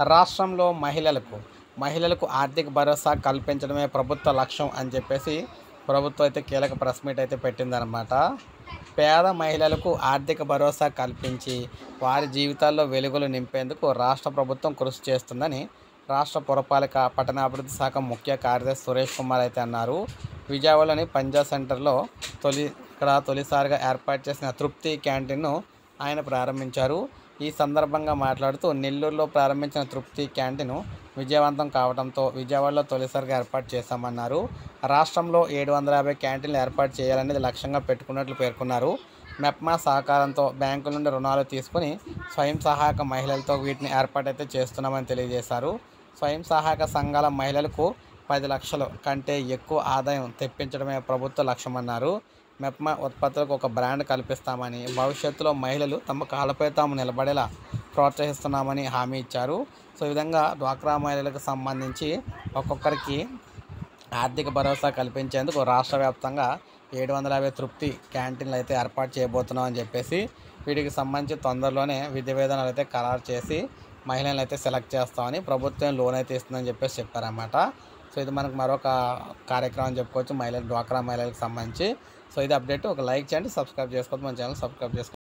రాష్ట్రంలో మహిళలకు ఆర్థిక భరోసా కల్పించడమే ప్రభుత్వ లక్ష్యం అని చెప్పేసి ప్రభుత్వం అయితే కీలక ప్రెస్ మీట్ అయితే పెట్టిందనమాట. పేద మహిళలకు ఆర్థిక భరోసా కల్పించి వారి జీవితాల్లో వెలుగులు నింపేందుకు రాష్ట్ర ప్రభుత్వం కృషి చేస్తుందని రాష్ట్ర పురపాలిక పట్టణాభివృద్ధి శాఖ ముఖ్య కార్యదర్శి సురేష్ కుమార్ అయితే అన్నారు. విజయవాడలోని పంజాబ్ సెంటర్లో తొలిసారిగా ఏర్పాటు చేసిన తృప్తి క్యాంటీన్ను ఆయన ప్రారంభించారు. ఈ సందర్భంగా మాట్లాడుతూ నెల్లూరులో ప్రారంభించిన తృప్తి క్యాంటీన్ విజయవంతం కావడంతో విజయవాడలో తొలిసారిగా ఏర్పాటు చేశామన్నారు. రాష్ట్రంలో 750 క్యాంటీన్లు ఏర్పాటు చేయాలనేది లక్ష్యంగా పెట్టుకున్నట్లు పేర్కొన్నారు. మెప్మా సహకారంతో బ్యాంకుల నుండి రుణాలు తీసుకుని స్వయం సహాయక మహిళలతో వీటిని ఏర్పాటైతే చేస్తున్నామని తెలియజేశారు. స్వయం సహాయక సంఘాల మహిళలకు 10 లక్షల కంటే ఎక్కువ ఆదాయం తెప్పించడమే ప్రభుత్వ లక్ష్యమన్నారు. మెప్మా ఉత్పత్తులకు ఒక బ్రాండ్ కల్పిస్తామని, భవిష్యత్తులో మహిళలు తమ కాళ్ళపై తాము నిలబడేలా ప్రోత్సహిస్తున్నామని హామీ ఇచ్చారు. సో ఈ విధంగా డ్వాక్రా మహిళలకు సంబంధించి ఒక్కొక్కరికి ఆర్థిక భరోసా కల్పించేందుకు రాష్ట్ర వ్యాప్తంగా 750 తృప్తి క్యాంటీన్లు అయితే ఏర్పాటు చేయబోతున్నామని చెప్పేసి, వీటికి సంబంధించి తొందరలోనే విధి విధానాలు అయితే ఖరారు చేసి మహిళలను అయితే సెలెక్ట్ చేస్తామని, ప్రభుత్వం లోన్ అయితే ఇస్తుందని చెప్పేసి చెప్పారన్నమాట. సో ఇది మనకు మరొక కార్యక్రమం చెప్పుకోవచ్చు డ్వాక్రా మహిళలకు సంబంధించి. సో ఇది అప్డేట్. ఒక లైక్ చేయండి, సబ్స్క్రైబ్ చేసుకోవద్దు, మన ఛానల్ సబ్స్క్రైబ్ చేసుకోండి.